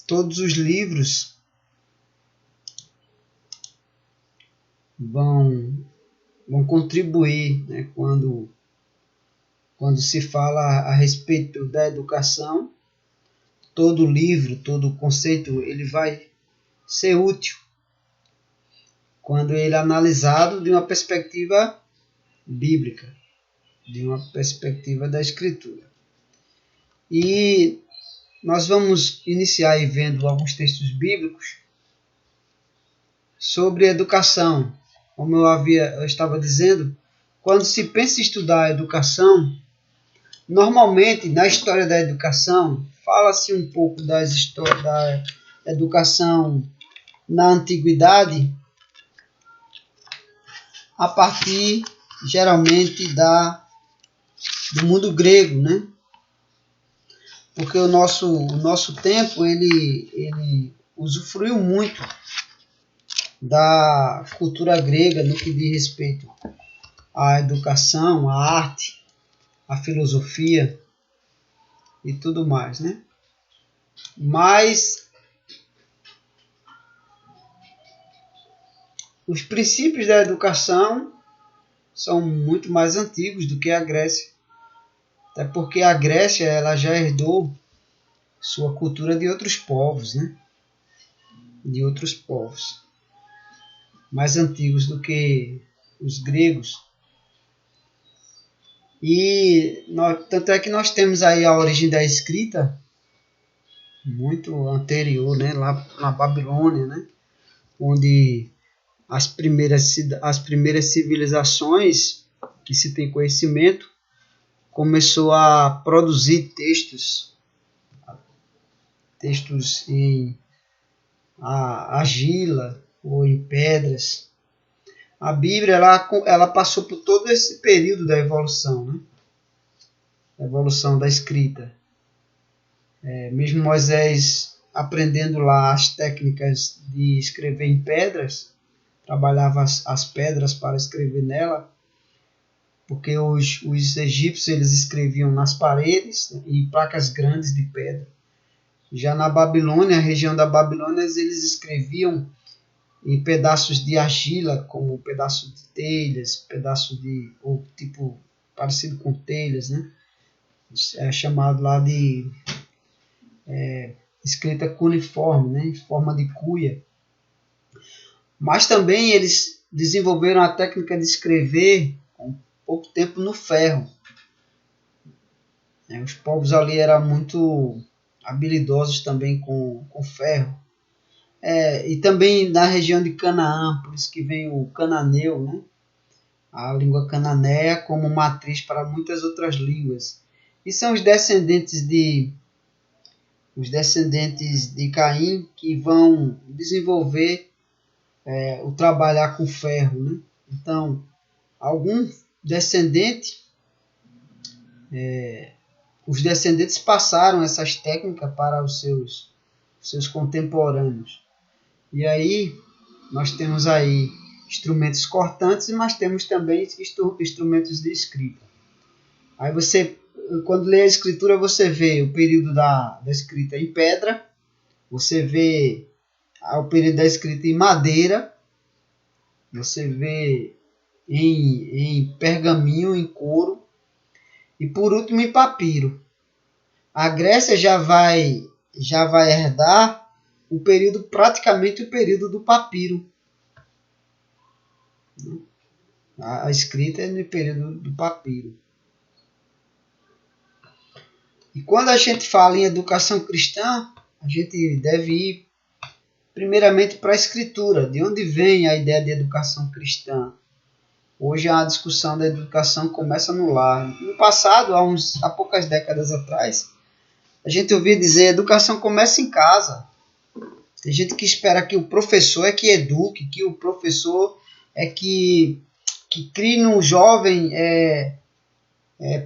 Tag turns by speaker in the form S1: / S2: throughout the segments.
S1: todos os livros vão contribuir, né, quando se fala a respeito da educação. Todo livro, todo conceito, ele vai ser útil quando ele é analisado de uma perspectiva bíblica, de uma perspectiva da Escritura. E nós vamos iniciar aí vendo alguns textos bíblicos sobre educação. Como eu estava dizendo, quando se pensa em estudar a educação, normalmente na história da educação, fala-se um pouco da educação na antiguidade, a partir geralmente do mundo grego, né? Porque o nosso tempo ele usufruiu muito da cultura grega no que diz respeito à educação, à arte, à filosofia e tudo mais, né? Mas os princípios da educação são muito mais antigos do que a Grécia. Até porque a Grécia ela já herdou sua cultura de outros povos, né? De outros povos mais antigos do que os gregos. E tanto é que nós temos aí a origem da escrita muito anterior, né? Lá na Babilônia, né? Onde as primeiras civilizações que se tem conhecimento começou a produzir textos em argila ou em pedras. A Bíblia ela passou por todo esse período da evolução, né? A evolução da escrita. Mesmo Moisés aprendendo lá as técnicas de escrever em pedras, trabalhava as pedras para escrever nela, porque os egípcios eles escreviam nas paredes, né, em placas grandes de pedra. Já na Babilônia, a região da Babilônia, eles escreviam em pedaços de argila, como pedaço de telhas, ou tipo parecido com telhas, né? É chamado lá de escrita cuneiforme, né? Em forma de cuia. Mas também eles desenvolveram a técnica de escrever com pouco tempo no ferro. Os povos ali eram muito habilidosos também com ferro. E também na região de Canaã, por isso que vem o cananeu, né? A língua cananeia como matriz para muitas outras línguas. E são os descendentes de Caim que vão desenvolver o trabalhar com ferro, né? Então, algum descendente, os descendentes passaram essas técnicas para os seus contemporâneos. E aí nós temos aí instrumentos cortantes, mas temos também instrumentos de escrita. Aí você, quando lê a escritura, você vê o período da escrita em pedra, você vê o período da escrita em madeira, você vê em pergaminho, em couro, e por último em papiro. A Grécia já vai herdar praticamente o período do papiro. A escrita é no período do papiro. E quando a gente fala em educação cristã, a gente deve ir primeiramente para a escritura. De onde vem a ideia de educação cristã? Hoje a discussão da educação começa no lar. No passado, há poucas décadas atrás, a gente ouvia dizer que a educação começa em casa. Tem gente que espera que o professor é que eduque, que o professor é que crie no jovem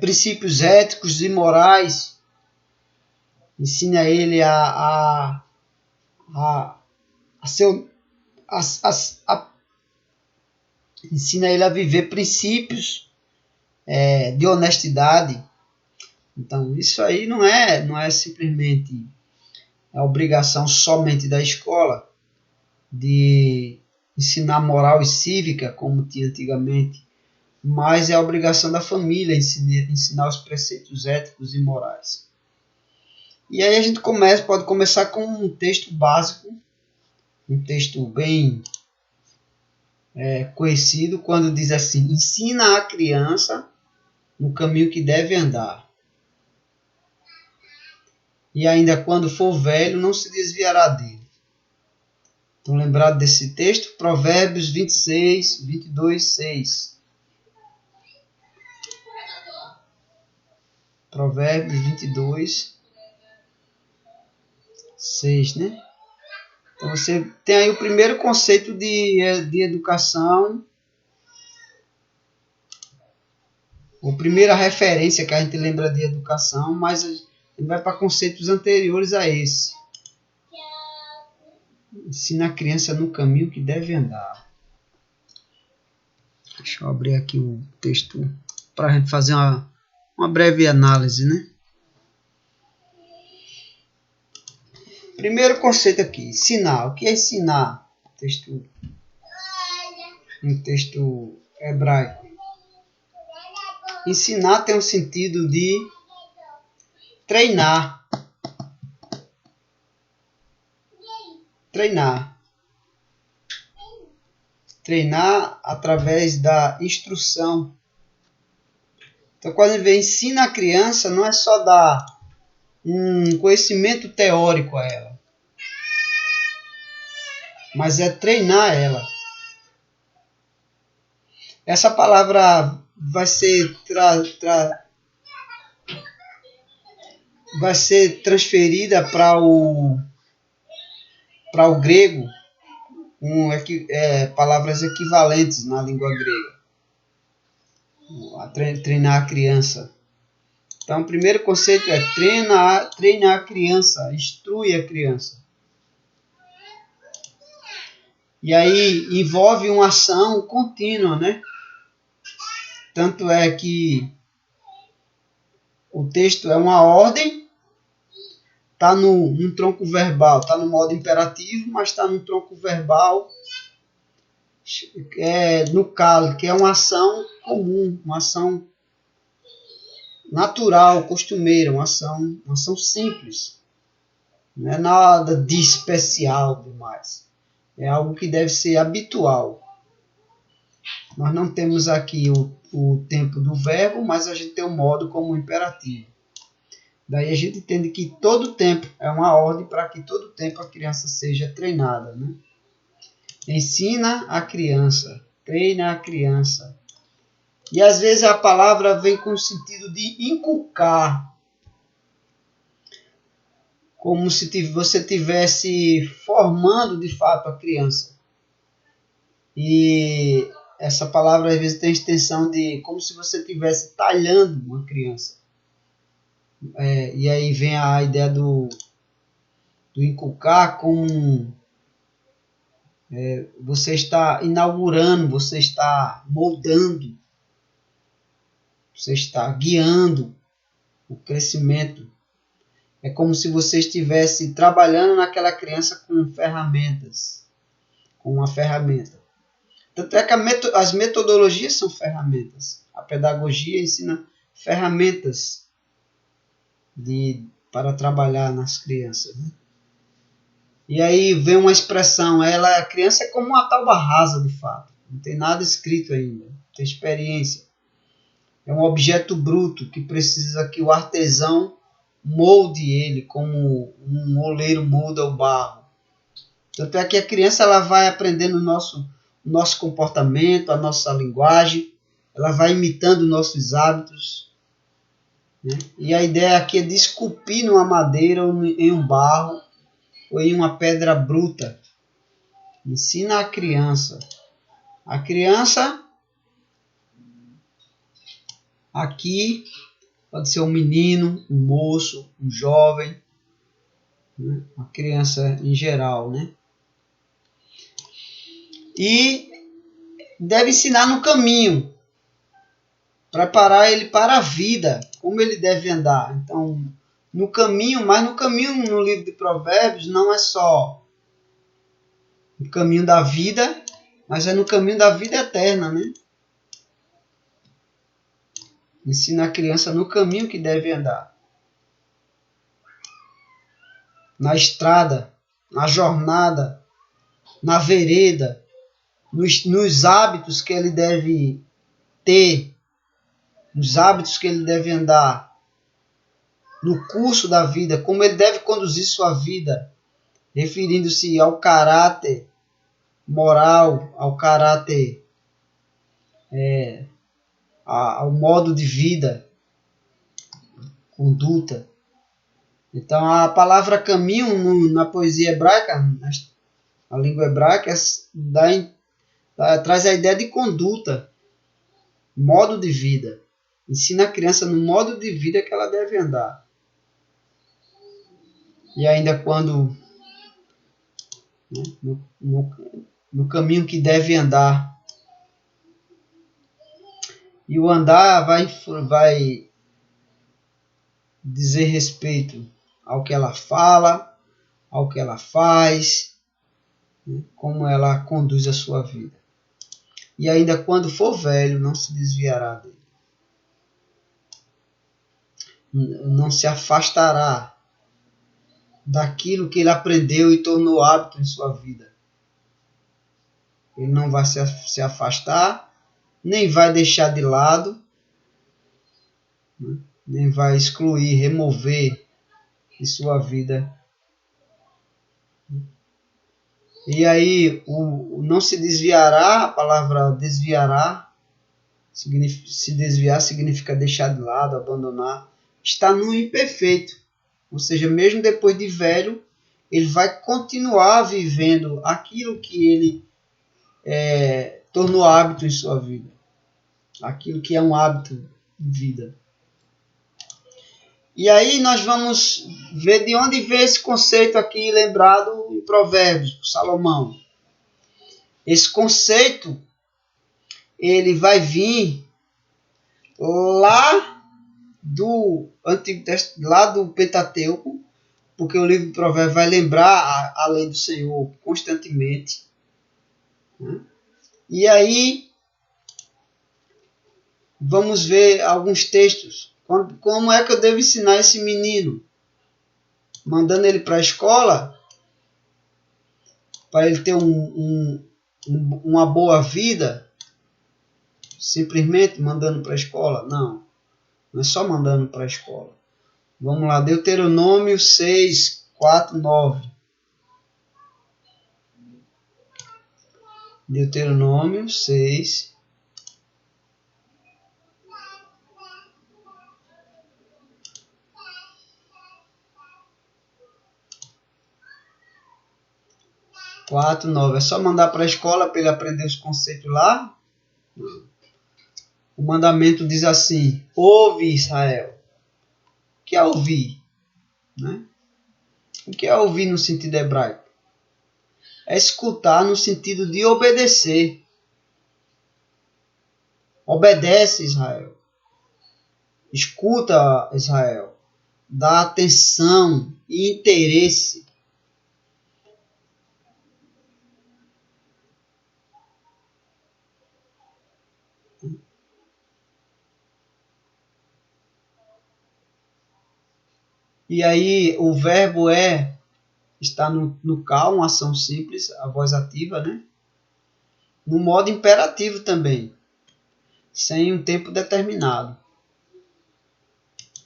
S1: princípios éticos e morais, ensina ele ensina ele a viver princípios de honestidade. Então, isso aí não é simplesmente a obrigação somente da escola de ensinar moral e cívica, como tinha antigamente, mas é a obrigação da família ensinar os preceitos éticos e morais. E aí a gente pode começar com um texto básico, um texto bem conhecido, quando diz assim: ensina a criança no caminho que deve andar. E ainda quando for velho, não se desviará dele. Estão lembrados desse texto? Provérbios 26, 22, 6. Provérbios 22, 6, né? Então você tem aí o primeiro conceito de educação, a primeira referência que a gente lembra de educação, mas a gente vai para conceitos anteriores a esse. Ensina a criança no caminho que deve andar. Deixa eu abrir aqui o texto para a gente fazer uma breve análise, né? Primeiro conceito aqui, ensinar. O que é ensinar? Um texto hebraico. Ensinar tem o sentido de treinar. Treinar através da instrução. Então, quando ele vê ensina a criança, não é só dar um conhecimento teórico a ela, mas é treinar ela. Essa palavra vai ser transferida para o grego, palavras equivalentes na língua grega. Treinar a criança. Então, o primeiro conceito é treinar a criança, instrui a criança. E aí envolve uma ação contínua, né? Tanto é que o texto é uma ordem, está no tronco verbal, está no modo imperativo, mas está no tronco verbal, no calo, que é uma ação comum, uma ação natural, costumeira, uma ação simples. Não é nada de especial demais. É algo que deve ser habitual. Nós não temos aqui o tempo do verbo, mas a gente tem o modo como imperativo. Daí a gente entende que todo tempo é uma ordem para que todo tempo a criança seja treinada, né? Ensina a criança, treina a criança. E às vezes a palavra vem com o sentido de inculcar, como se você estivesse formando de fato a criança. E essa palavra às vezes tem a extensão de como se você estivesse talhando uma criança. E aí vem a ideia do inculcar como você está inaugurando, você está moldando, você está guiando o crescimento. É como se você estivesse trabalhando naquela criança com ferramentas, com uma ferramenta. Tanto é que as metodologias são ferramentas. A pedagogia ensina ferramentas para trabalhar nas crianças, né? E aí vem uma expressão, a criança é como uma tábua rasa de fato, não tem nada escrito ainda, não tem experiência. É um objeto bruto que precisa que o artesão molde ele como um oleiro molda o barro. Tanto é que a criança ela vai aprendendo o nosso comportamento, a nossa linguagem, ela vai imitando nossos hábitos, né? E a ideia aqui é de esculpir numa madeira ou em um barro ou em uma pedra bruta. Ensina a criança. A criança aqui pode ser um menino, um moço, um jovem, né? Uma criança em geral, né? E deve ensinar no caminho, preparar ele para a vida, como ele deve andar. Então, no caminho, mas no caminho no livro de Provérbios não é só o caminho da vida, mas é no caminho da vida eterna, né? Ensina a criança no caminho que deve andar. Na estrada, na jornada, na vereda, nos hábitos que ele deve ter, nos hábitos que ele deve andar, no curso da vida, como ele deve conduzir sua vida, referindo-se ao caráter moral, ao caráter, ao modo de vida, conduta. Então a palavra caminho na poesia hebraica, na língua hebraica, traz a ideia de conduta, modo de vida. Ensina a criança no modo de vida que ela deve andar. E ainda quando no caminho que deve andar. E o andar vai dizer respeito ao que ela fala, ao que ela faz, como ela conduz a sua vida. E ainda quando for velho, não se desviará dele. Não se afastará daquilo que ele aprendeu e tornou hábito em sua vida. Ele não vai se afastar, nem vai deixar de lado, nem vai excluir, remover de sua vida. E aí, o não se desviará, a palavra desviará, se desviar significa deixar de lado, abandonar, está no imperfeito. Ou seja, mesmo depois de velho, ele vai continuar vivendo aquilo que ele tornou hábito em sua vida. Aquilo que é um hábito de vida. E aí nós vamos ver de onde vem esse conceito aqui lembrado em Provérbios, por Salomão. Esse conceito, ele vai vir lá do Antigo Testamento, lá do Pentateuco, porque o livro de Provérbios vai lembrar a lei do Senhor constantemente. E aí vamos ver alguns textos. Como é que eu devo ensinar esse menino? Mandando ele para a escola, para ele ter uma boa vida, simplesmente mandando para a escola? Não, não é só mandando para a escola. Vamos lá, Deuteronômio 6, 4, 9. Deuteronômio 6, 4, 9. É só mandar para a escola para ele aprender os conceitos lá? O mandamento diz assim: ouve, Israel. O que é ouvir? Né? O que é ouvir no sentido hebraico? É escutar no sentido de obedecer. Obedece, Israel. Escuta, Israel. Dá atenção e interesse. E aí o verbo está no cal, uma ação simples, a voz ativa, né? No modo imperativo também, sem um tempo determinado.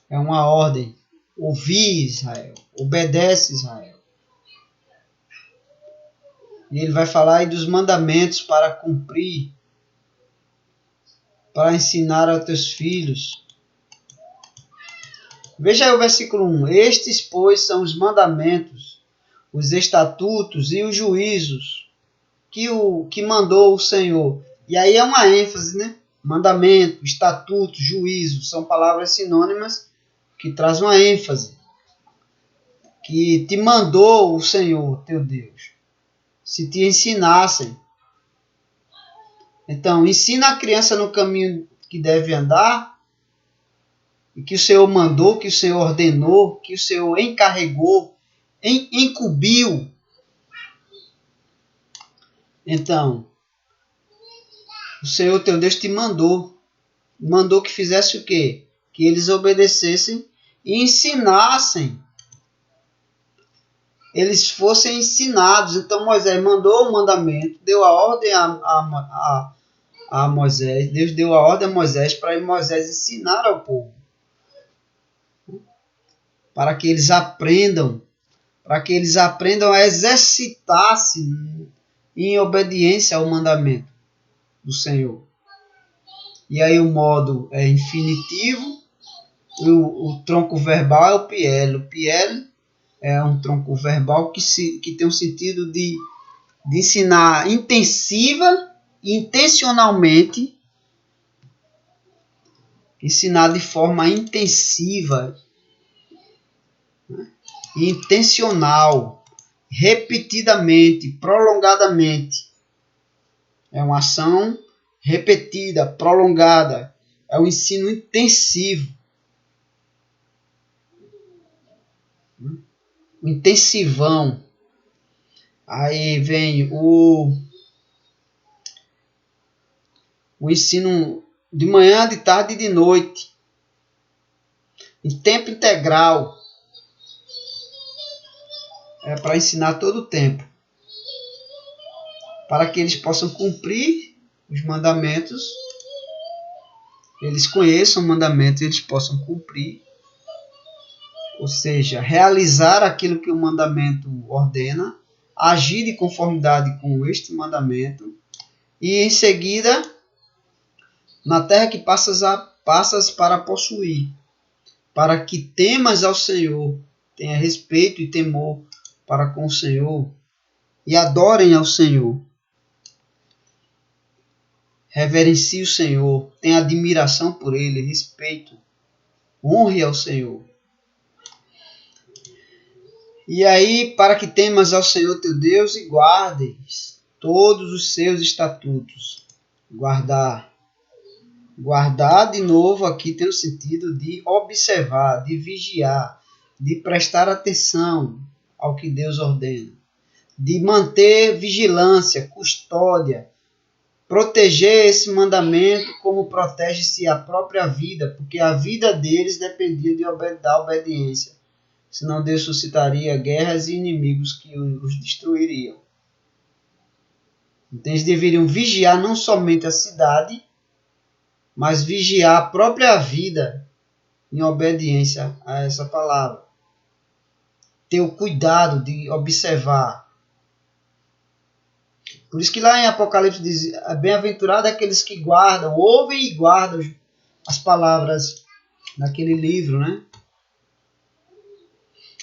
S1: É uma ordem. Ouvi, Israel. Obedece, Israel. E ele vai falar aí dos mandamentos para cumprir, para ensinar aos teus filhos. Veja aí o versículo 1. Estes, pois, são os mandamentos, os estatutos e os juízos que mandou o Senhor. E aí é uma ênfase, né? Mandamento, estatuto, juízo, são palavras sinônimas que trazem uma ênfase. Que te mandou o Senhor, teu Deus. Se te ensinassem. Então, ensina a criança no caminho que deve andar, e que o Senhor mandou, que o Senhor ordenou, que o Senhor encarregou, incumbiu. Então, o Senhor teu Deus te mandou que fizesse o quê? Que eles obedecessem e ensinassem. Eles fossem ensinados. Então Moisés mandou o mandamento, deu a ordem a Moisés. Deus deu a ordem a Moisés para Moisés ensinar ao povo. Para que eles aprendam a exercitar-se em obediência ao mandamento do Senhor. E aí o modo é infinitivo, o tronco verbal é o piel. O piel é um tronco verbal que tem um sentido de ensinar intensiva e intencionalmente, ensinar de forma intensiva, né? Intencional, repetidamente, prolongadamente. É uma ação repetida, prolongada. É um ensino intensivo. O intensivão. Aí vem o ensino de manhã, de tarde e de noite. Em tempo integral. É para ensinar todo o tempo. Para que eles possam cumprir os mandamentos. Eles conheçam o mandamento e eles possam cumprir. Ou seja, realizar aquilo que o mandamento ordena, agir de conformidade com este mandamento e em seguida, na terra que passas para possuir, para que temas ao Senhor, tenha respeito e temor para com o Senhor e adorem ao Senhor. Reverencie o Senhor, tenha admiração por Ele, respeito, honre ao Senhor. E aí, para que temas ao Senhor teu Deus e guardes todos os seus estatutos. Guardar. Guardar, de novo, aqui tem o sentido de observar, de vigiar, de prestar atenção ao que Deus ordena. De manter vigilância, custódia, proteger esse mandamento como protege-se a própria vida, porque a vida deles dependia da obediência. Senão Deus suscitaria guerras e inimigos que os destruiriam. Então eles deveriam vigiar não somente a cidade, mas vigiar a própria vida em obediência a essa palavra. Ter o cuidado de observar. Por isso que lá em Apocalipse diz, bem-aventurado aqueles que guardam, ouvem e guardam as palavras daquele livro, né?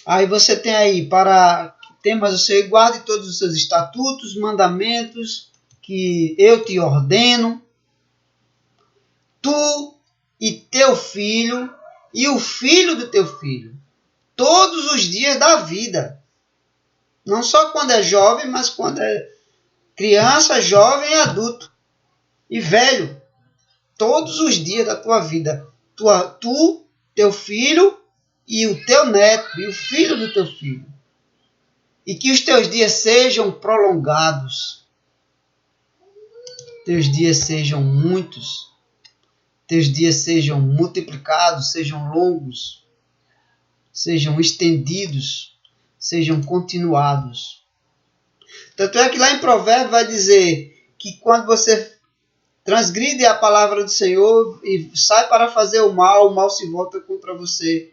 S1: Aí você tem aí, para temas o Senhor, guarde todos os seus estatutos, mandamentos, que eu te ordeno, tu e teu filho, e o filho do teu filho, todos os dias da vida. Não só quando é jovem, mas quando é criança, jovem e adulto, e velho. Todos os dias da tua vida, tu, teu filho, e o teu neto, e o filho do teu filho. E que os teus dias sejam prolongados. Teus dias sejam muitos. Teus dias sejam multiplicados, sejam longos. Sejam estendidos. Sejam continuados. Tanto é que lá em Provérbios vai dizer que quando você transgride a palavra do Senhor e sai para fazer o mal se volta contra você.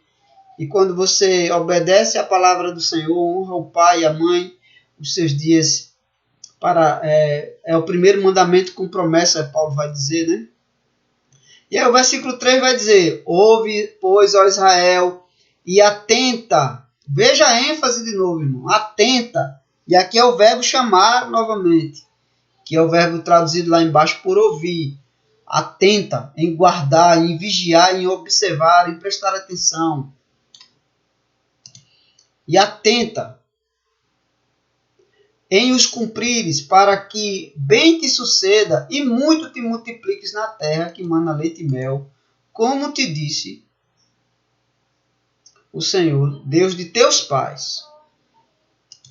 S1: E quando você obedece à palavra do Senhor, honra o pai e a mãe, os seus dias é o primeiro mandamento com promessa, Paulo vai dizer, né? E aí o versículo 3 vai dizer, ouve, pois, ó Israel, e atenta. Veja a ênfase de novo, irmão. Atenta. E aqui é o verbo chamar novamente, que é o verbo traduzido lá embaixo por ouvir. Atenta, em guardar, em vigiar, em observar, em prestar atenção. E atenta em os cumprires, para que bem te suceda e muito te multipliques na terra que mana leite e mel, como te disse o Senhor, Deus de teus pais.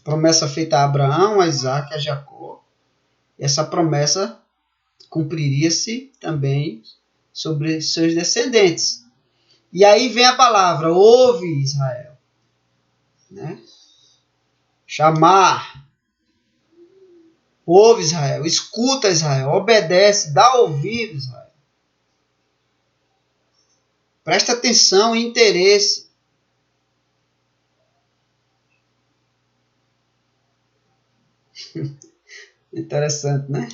S1: Promessa feita a Abraão, a Isaac e a Jacó. Essa promessa cumpriria-se também sobre seus descendentes. E aí vem a palavra, ouve Israel. Né? Chamar. Ouve Israel, escuta Israel, obedece, dá ouvido Israel. Presta atenção e interesse. Interessante, né?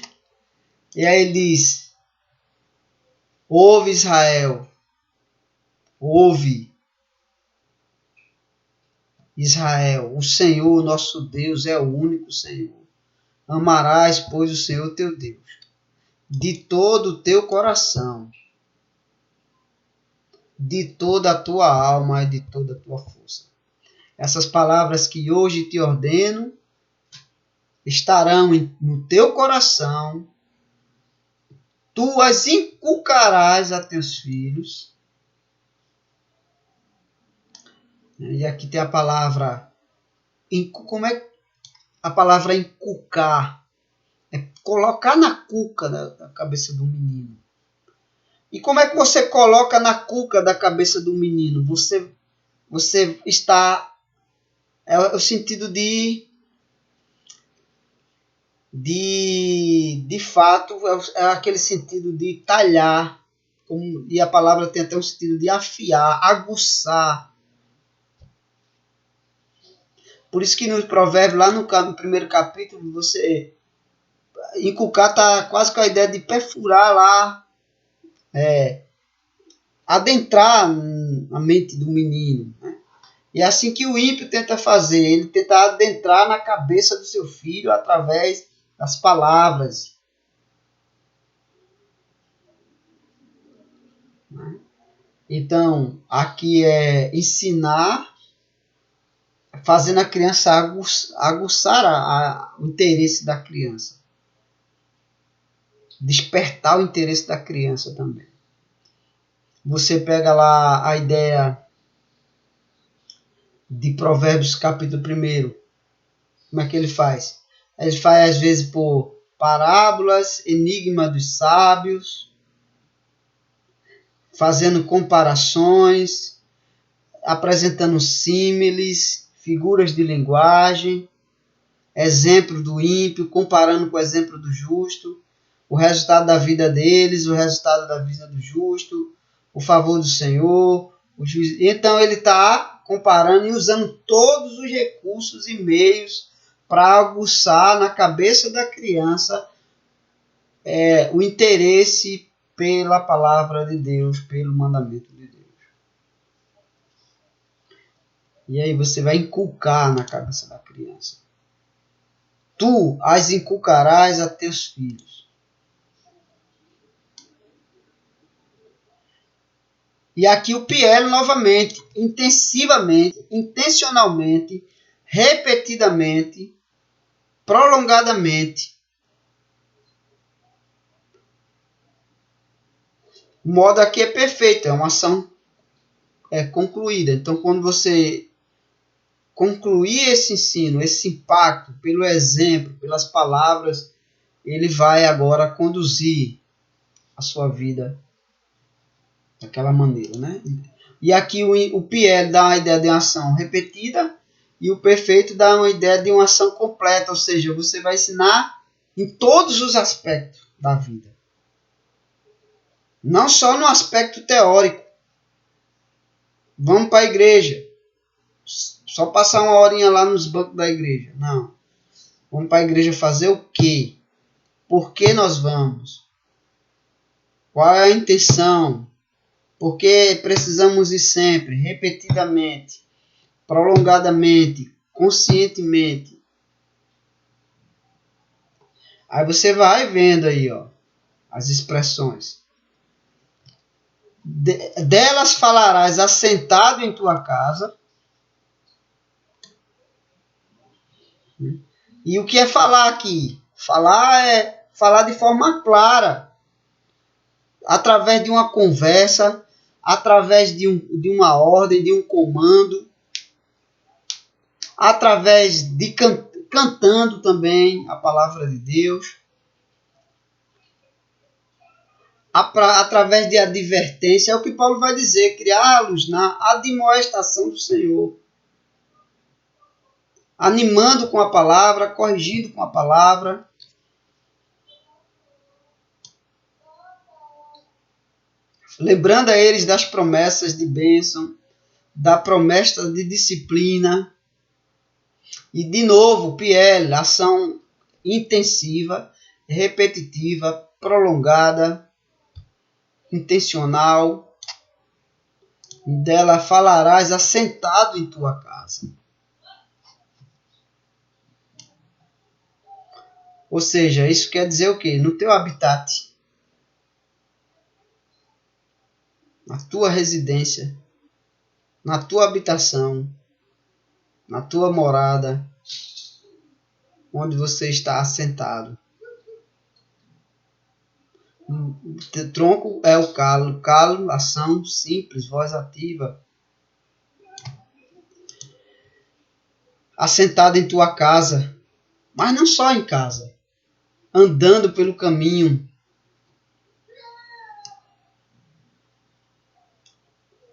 S1: E aí ele diz, ouve Israel, ouve Israel, o Senhor nosso Deus é o único Senhor. Amarás, pois, o Senhor teu Deus, de todo o teu coração, de toda a tua alma e de toda a tua força. Essas palavras que hoje te ordeno estarão no teu coração, tu as inculcarás a teus filhos. E aqui tem a palavra, como é a palavra inculcar? É colocar na cuca da cabeça do menino. E como é que você coloca na cuca da cabeça do menino? Você está... É o sentido de fato, é aquele sentido de talhar. E a palavra tem até um sentido de afiar, aguçar. Por isso que no provérbio, lá no primeiro capítulo, você... Inculcar está quase com a ideia de perfurar lá, adentrar a mente do menino. Né? E é assim que o ímpio tenta fazer. Ele tenta adentrar na cabeça do seu filho através das palavras. Né? Então, aqui é ensinar, fazendo a criança aguçar o interesse da criança. Despertar o interesse da criança também. Você pega lá a ideia de Provérbios capítulo 1. Como é que ele faz? Ele faz às vezes por parábolas, enigma dos sábios, fazendo comparações, apresentando símiles, figuras de linguagem, exemplo do ímpio, comparando com o exemplo do justo, o resultado da vida deles, o resultado da vida do justo, o favor do Senhor, o juízo. Então ele está comparando e usando todos os recursos e meios para aguçar na cabeça da criança o interesse pela palavra de Deus, pelo mandamento de Deus. E aí você vai inculcar na cabeça da criança. Tu as inculcarás a teus filhos. E aqui o PL novamente, intensivamente, intencionalmente, repetidamente, prolongadamente. O modo aqui é perfeito, é uma ação concluída. Então, quando você concluir esse ensino, esse impacto, pelo exemplo, pelas palavras, ele vai agora conduzir a sua vida daquela maneira, né? E aqui o PL dá uma ideia de uma ação repetida e o perfeito dá uma ideia de uma ação completa, ou seja, você vai ensinar em todos os aspectos da vida. Não só no aspecto teórico. Vamos para a igreja. Só passar uma horinha lá nos bancos da igreja. Não. Vamos para a igreja fazer o quê? Por que nós vamos? Qual é a intenção? Por que precisamos ir sempre, repetidamente, prolongadamente, conscientemente? Aí você vai vendo aí, ó, as expressões. Delas falarás assentado em tua casa. E o que é falar aqui? Falar é falar de forma clara, através de uma conversa, através de uma ordem, de um comando, através de cantando também a palavra de Deus, através de advertência. É o que Paulo vai dizer: criá-los na admoestação do Senhor, animando com a palavra, corrigindo com a palavra, lembrando a eles das promessas de bênção, da promessa de disciplina. E de novo, PL, ação intensiva, repetitiva, prolongada, intencional. Dela falarás assentado em tua casa. Ou seja, isso quer dizer o quê? No teu habitat, na tua residência, na tua habitação, na tua morada, onde você está assentado. O tronco é o calo, ação simples, voz ativa. Assentado em tua casa, mas não só em casa, andando pelo caminho.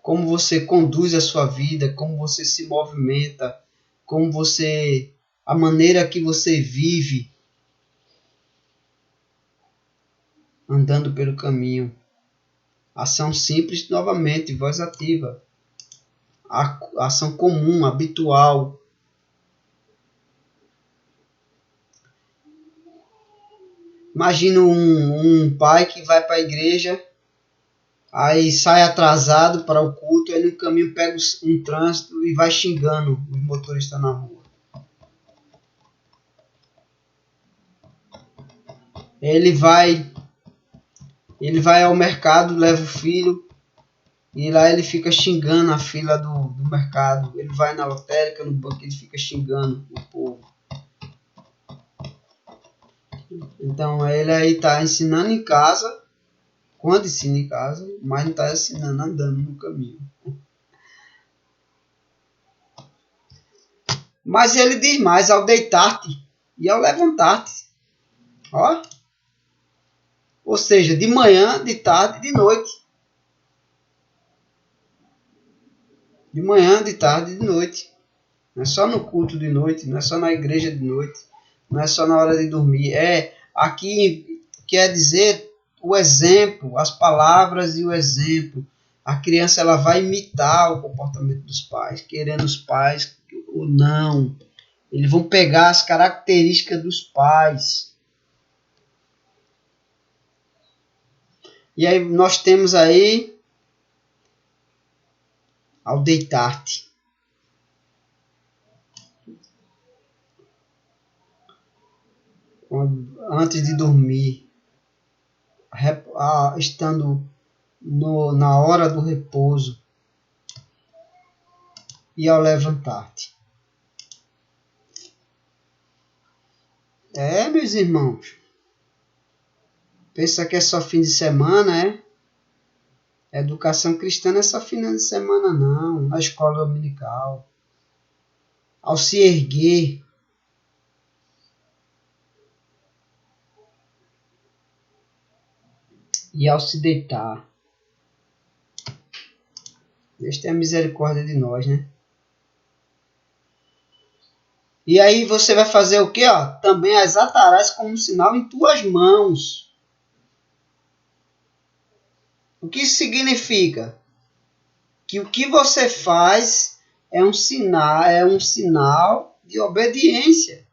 S1: Como você conduz a sua vida, como você se movimenta, a maneira que você vive, andando pelo caminho. Ação simples, novamente, voz ativa. Ação comum, habitual. Imagina um pai que vai para a igreja, aí sai atrasado para o culto, aí no caminho pega um trânsito e vai xingando os motoristas na rua. Ele vai ao mercado, leva o filho, e lá ele fica xingando a fila do mercado. Ele vai na lotérica, no banco, ele fica xingando o povo. Então ele aí está ensinando em casa, quando ensina em casa, mas não está ensinando andando no caminho. Mas ele diz mais: ao deitar-te e ao levantar-te. Ó. Ou seja, de manhã, de tarde e de noite. De manhã, de tarde e de noite. Não é só no culto de noite, não é só na igreja de noite, não é só na hora de dormir. Aqui quer dizer o exemplo, as palavras e o exemplo. A criança ela vai imitar o comportamento dos pais, querendo os pais ou não. Eles vão pegar as características dos pais. E aí nós temos aí ao deitar-te. Antes de dormir, estando na hora do repouso e ao levantar-te. Meus irmãos, pensa que é só fim de semana, é? Educação cristã não é só fim de semana, não. Na escola dominical. Ao se erguer, e ao se deitar. Deus tenha misericórdia de nós, né? E aí você vai fazer o quê? Também as atarás como sinal em tuas mãos. O que isso significa? Que o que você faz é um sinal de obediência.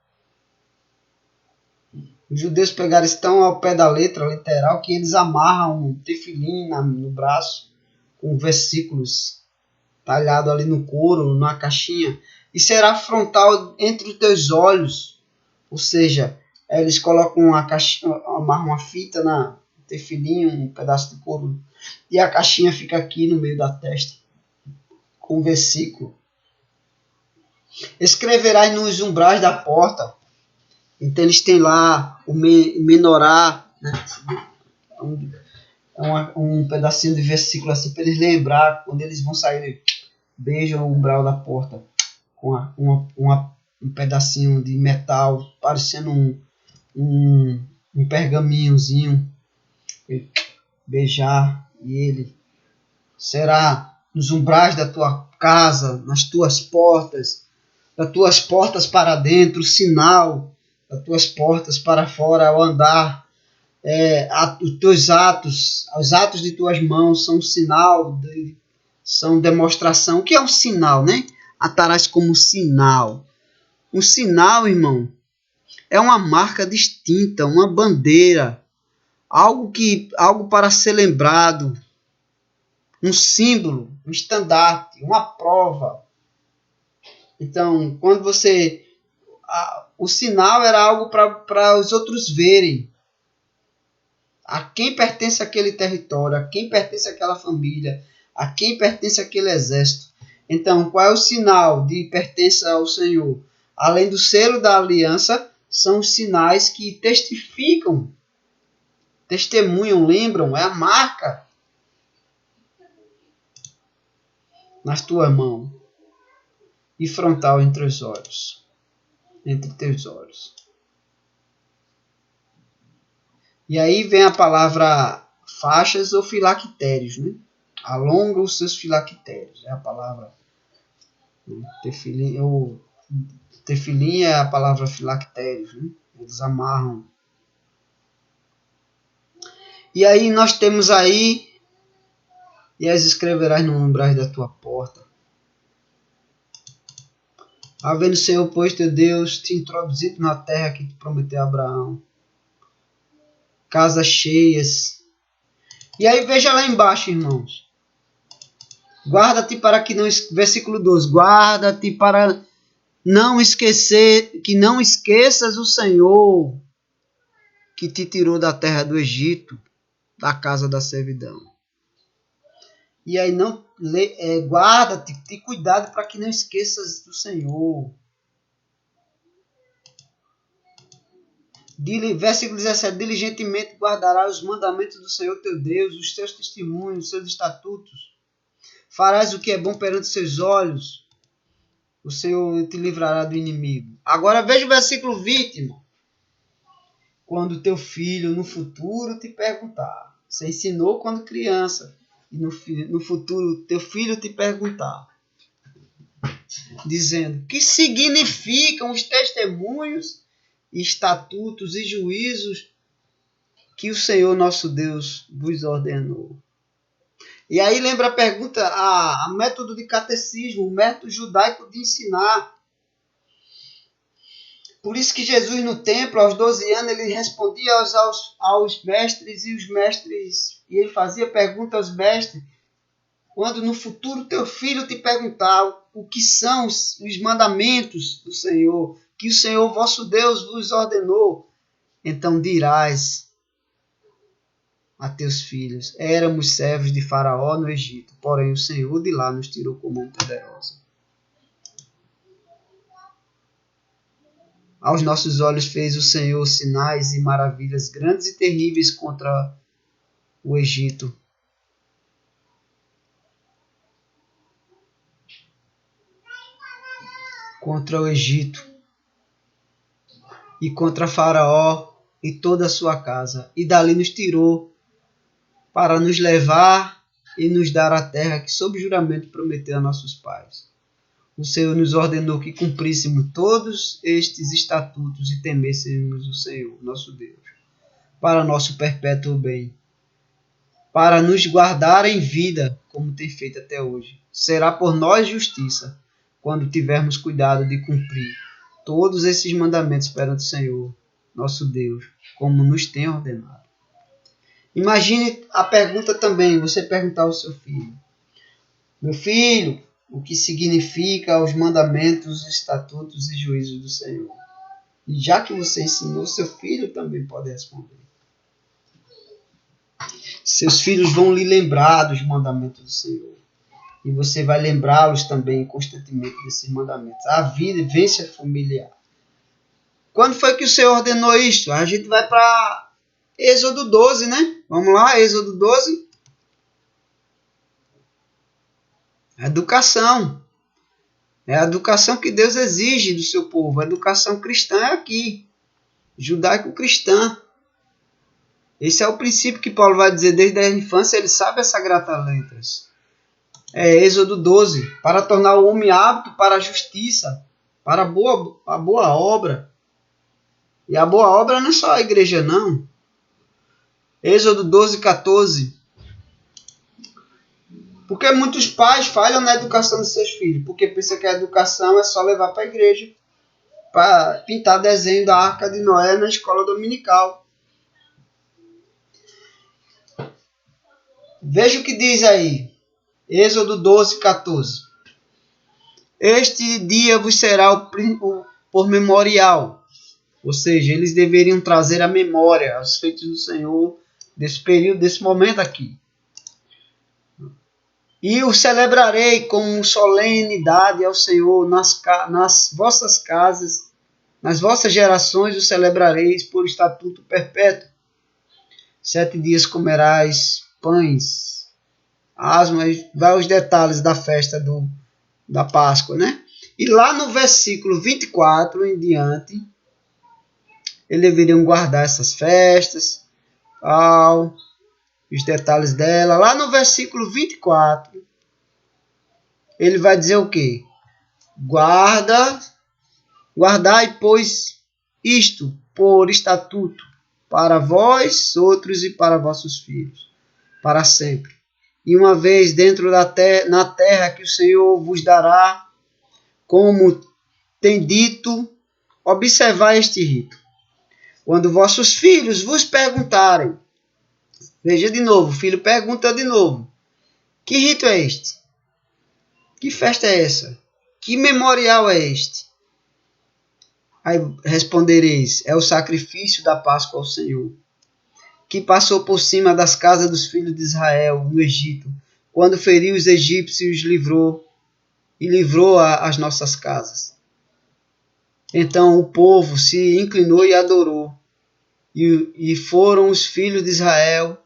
S1: Os judeus pegaram isso tão ao pé da letra, literal, que eles amarram um tefilim no braço, com versículos talhados ali no couro, na caixinha, e será frontal entre os teus olhos. Ou seja, eles colocam amarram uma fita na tefilim, um pedaço de couro, e a caixinha fica aqui no meio da testa, com versículo. Escreverás nos umbrais da porta. Então eles têm lá o menorá, né? um pedacinho de versículo assim para eles lembrar quando eles vão sair, beijam o umbral da porta com um pedacinho de metal parecendo um pergaminhozinho, beijar, e ele será nos umbrais da tua casa, nas tuas portas, das tuas portas para dentro, o sinal das tuas portas para fora ao andar. Os teus atos, os atos de tuas mãos são sinal, são demonstração. O que é um sinal, né? Atarás como sinal. Um sinal, irmão, é uma marca distinta, uma bandeira, algo para ser lembrado, um símbolo, um estandarte, uma prova. Então, quando o sinal era algo para os outros verem a quem pertence aquele território, a quem pertence aquela família, a quem pertence aquele exército. Então, qual é o sinal de pertença ao Senhor? Além do selo da aliança, são os sinais que testificam, testemunham, lembram, é a marca nas tuas mãos e frontal entre os olhos, entre teus olhos. E aí vem a palavra faixas ou filactérios, né? Alonga os seus filactérios, é a palavra. Tefilim é a palavra filactérios, né? Eles amarram. E aí nós temos aí, e as escreverás no umbrais da tua porta. Havendo o Senhor, pois, teu Deus, te introduzido na terra que te prometeu a Abraão. Casas cheias. E aí veja lá embaixo, irmãos. Guarda-te para que não... Versículo 12. Guarda-te para não esquecer, que não esqueças o Senhor que te tirou da terra do Egito, da casa da servidão. E aí não guarda-te, tenha cuidado para que não esqueças do Senhor. Versículo 17. Diligentemente guardarás os mandamentos do Senhor teu Deus, os seus testemunhos, os seus estatutos. Farás o que é bom perante os seus olhos. O Senhor te livrará do inimigo. Agora veja o versículo 20, irmão. Quando teu filho no futuro te perguntar. Você ensinou quando criança. E no futuro teu filho te perguntar. Dizendo, que significam os testemunhos, estatutos e juízos que o Senhor nosso Deus vos ordenou. E aí lembra a pergunta, a método de catecismo, o método judaico de ensinar. Por isso que Jesus no templo, aos 12 anos, ele respondia aos mestres e os mestres, e ele fazia pergunta aos mestres, quando no futuro teu filho te perguntar o que são os mandamentos do Senhor, que o Senhor vosso Deus vos ordenou, então dirás a teus filhos, éramos servos de Faraó no Egito, porém o Senhor de lá nos tirou com mão poderosa. Aos nossos olhos fez o Senhor sinais e maravilhas grandes e terríveis contra o Egito. Contra o Egito e contra Faraó e toda a sua casa. E dali nos tirou para nos levar e nos dar a terra que sob juramento prometeu a nossos pais. O Senhor nos ordenou que cumpríssemos todos estes estatutos e temêssemos o Senhor, nosso Deus, para nosso perpétuo bem, para nos guardar em vida, como tem feito até hoje. Será por nós justiça, quando tivermos cuidado de cumprir todos esses mandamentos perante o Senhor, nosso Deus, como nos tem ordenado. Imagine a pergunta também, você perguntar ao seu filho, meu filho, o que significa os mandamentos, estatutos e juízos do Senhor? E já que você ensinou, seu filho também pode responder. Seus filhos vão lhe lembrar dos mandamentos do Senhor. E você vai lembrá-los também constantemente desses mandamentos. A vivência familiar. Quando foi que o Senhor ordenou isto? A gente vai para Êxodo 12, né? Vamos lá, Êxodo 12. Educação. É a educação que Deus exige do seu povo. A educação cristã é aqui. Judaico-cristã. Esse é o princípio que Paulo vai dizer desde a infância. Ele sabe as sagradas letras. Êxodo 12. Para tornar o homem apto para a justiça. Para a boa obra. E a boa obra não é só a igreja, não. Êxodo 12, 14. Porque muitos pais falham na educação dos seus filhos. Porque pensam que a educação é só levar para a igreja. Para pintar desenho da Arca de Noé na escola dominical. Veja o que diz aí. Êxodo 12, 14. Este dia vos será por memorial. Ou seja, eles deveriam trazer a memória aos feitos do Senhor desse período, desse momento aqui. E o celebrarei com solenidade ao Senhor nas vossas casas, nas vossas gerações o celebrareis por estatuto perpétuo. 7 dias comerás pães, asmas, vai os detalhes da festa da Páscoa, né? E lá no versículo 24 em diante, eles deveriam guardar essas festas, os detalhes dela. Lá no versículo 24, ele vai dizer o quê? Guardai, pois, isto por estatuto para vós outros e para vossos filhos, para sempre. E uma vez dentro na terra que o Senhor vos dará, como tem dito, observai este rito. Quando vossos filhos vos perguntarem, veja de novo, o filho pergunta de novo, que rito é este? Que festa é essa? Que memorial é este? Aí respondereis, é o sacrifício da Páscoa ao Senhor, que passou por cima das casas dos filhos de Israel no Egito, quando feriu os egípcios e livrou as nossas casas. Então o povo se inclinou e adorou, e foram os filhos de Israel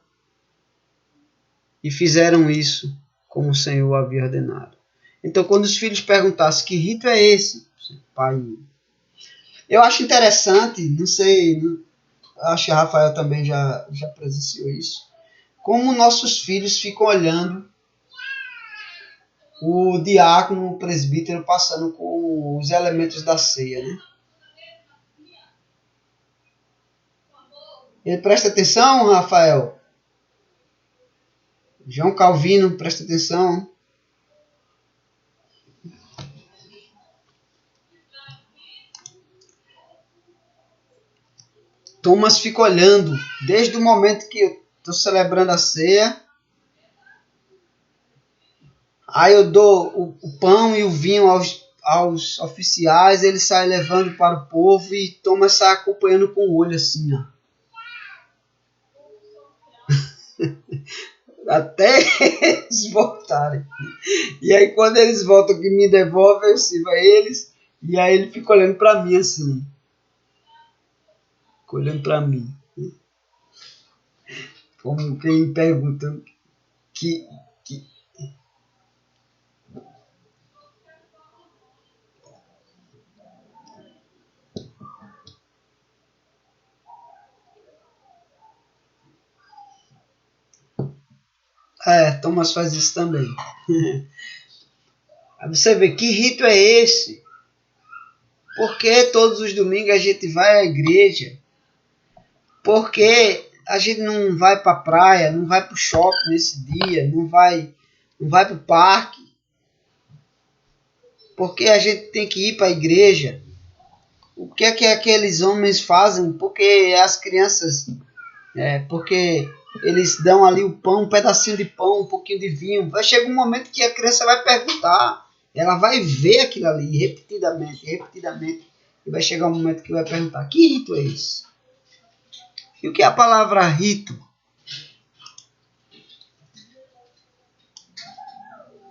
S1: e fizeram isso como o Senhor havia ordenado. Então quando os filhos perguntassem, que rito é esse, pai? Eu acho interessante, não sei, acho que a Rafael também já presenciou isso, como nossos filhos ficam olhando o diácono, o presbítero passando com os elementos da ceia, né? Ele presta atenção, Rafael? João Calvino, presta atenção. Thomas fica olhando desde o momento que eu estou celebrando a ceia. Aí eu dou o pão e o vinho aos oficiais, ele sai levando para o povo e Thomas sai acompanhando com o olho assim, ó. Até eles voltarem. E aí quando eles voltam que me devolvem, eu sirvo a eles. E aí ele fica olhando para mim assim. Fica olhando para mim. Como quem pergunta que Thomas faz isso também. Aí você vê, que rito é esse? Por que todos os domingos a gente vai à igreja? Por que a gente não vai para a praia, não vai para o shopping nesse dia, não vai para o parque? Por que a gente tem que ir para a igreja? O que é que aqueles homens fazem? Porque as crianças, porque eles dão ali o pão, um pedacinho de pão, um pouquinho de vinho. Vai chegar um momento que a criança vai perguntar. Ela vai ver aquilo ali repetidamente. E vai chegar um momento que vai perguntar, que rito é esse? E o que é a palavra rito?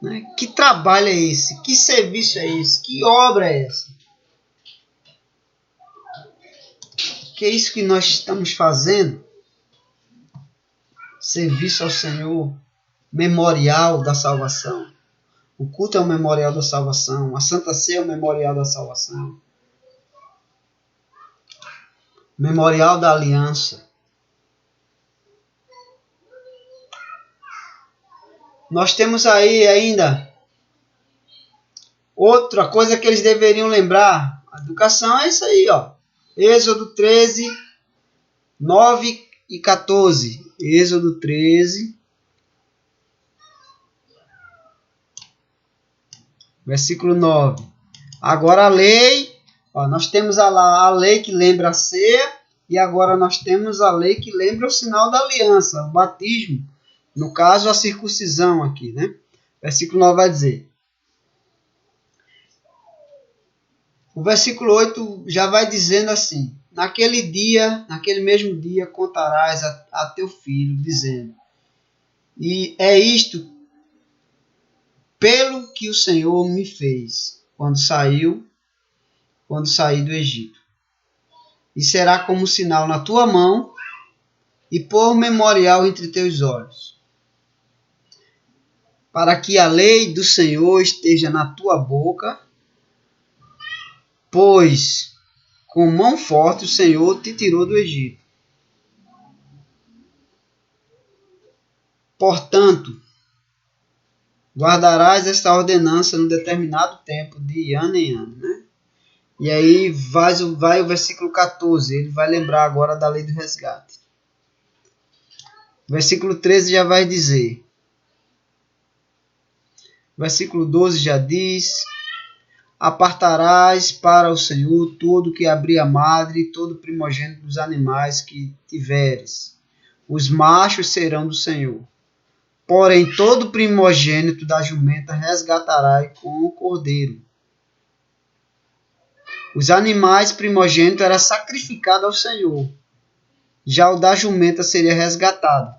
S1: Né? Que trabalho é esse? Que serviço é esse? Que obra é essa? Que é isso que nós estamos fazendo? serviço ao Senhor, memorial da salvação. O culto é o memorial da salvação. A Santa Ceia é o memorial da salvação. Memorial da aliança. Nós temos aí ainda outra coisa que eles deveriam lembrar. A educação é isso aí, ó. Êxodo 13, 9 e 14. Êxodo 13, versículo 9. Agora a lei, ó, nós temos a lei que lembra a ceia, e agora nós temos a lei que lembra o sinal da aliança, o batismo. No caso, a circuncisão aqui, né? Versículo 9 vai dizer. O versículo 8 já vai dizendo assim: naquele mesmo dia, contarás a teu filho, dizendo: e é isto pelo que o Senhor me fez, quando saí do Egito. E será como sinal na tua mão, e por memorial entre teus olhos, para que a lei do Senhor esteja na tua boca, pois com mão forte o Senhor te tirou do Egito. Portanto, guardarás esta ordenança no determinado tempo, de ano em ano. Né? E aí vai o versículo 14, ele vai lembrar agora da lei do resgate. Versículo 13 já vai dizer. Versículo 12 já diz: apartarás para o Senhor todo que abrir a madre e todo primogênito dos animais que tiveres. Os machos serão do Senhor. Porém, todo primogênito da jumenta resgatarás com o cordeiro. Os animais primogênitos eram sacrificados ao Senhor. Já o da jumenta seria resgatado.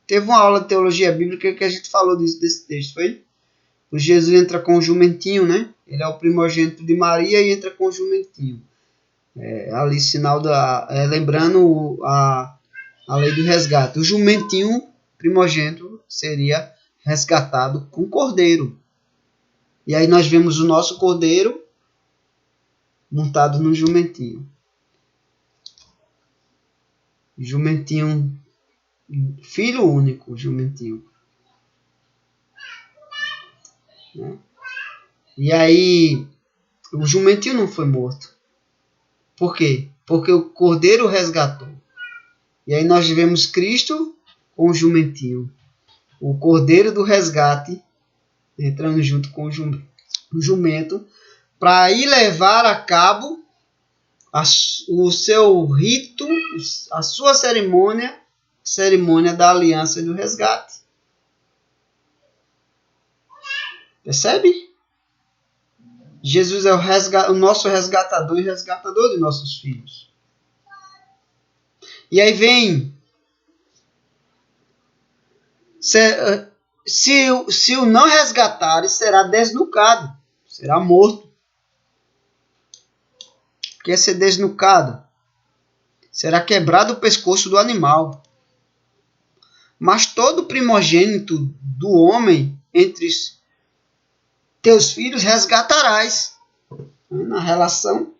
S1: Teve uma aula de teologia bíblica que a gente falou desse texto, foi? O Jesus entra com o jumentinho, né? Ele é o primogênito de Maria e entra com o jumentinho. Ali sinal lembrando a lei do resgate. O jumentinho primogênito seria resgatado com cordeiro. E aí nós vemos o nosso cordeiro montado no jumentinho. Jumentinho, filho único, jumentinho. Né? E aí, o jumentinho não foi morto. Por quê? Porque o cordeiro resgatou. E aí nós vemos Cristo com o jumentinho. O cordeiro do resgate entrando junto com o jumento para ir levar a cabo o seu rito, a sua cerimônia da aliança e do resgate. Percebe? Jesus é o nosso resgatador e resgatador de nossos filhos. E aí vem... Se o não resgatar, será desnucado. Será morto. O que é ser desnucado? Será quebrado o pescoço do animal. Mas todo primogênito do homem entre teus filhos resgatarás. Na relação.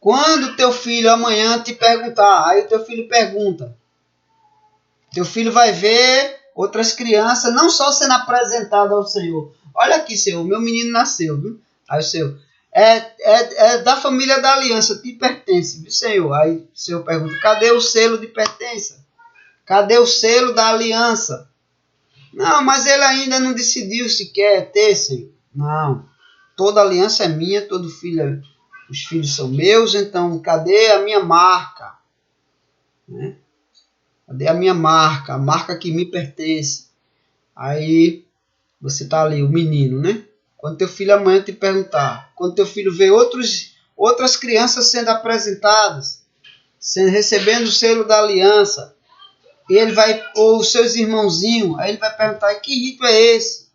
S1: Quando teu filho amanhã te perguntar, aí o teu filho pergunta. Teu filho vai ver outras crianças, não só sendo apresentado ao Senhor. Olha aqui, Senhor, meu menino nasceu, viu? Aí o Senhor, é da família da aliança, te pertence, viu, Senhor? Aí o Senhor pergunta, cadê o selo de pertença? Cadê o selo da aliança? Não, mas ele ainda não decidiu se quer ter, Senhor. Não, toda aliança é minha, os filhos são meus, então cadê a minha marca? Né? Cadê a minha marca? A marca que me pertence. Aí você tá ali, o menino, né? Quando teu filho amanhã te perguntar, quando teu filho vê outras crianças sendo apresentadas, recebendo o selo da aliança, ou os seus irmãozinhos, aí ele vai perguntar, que rito é esse?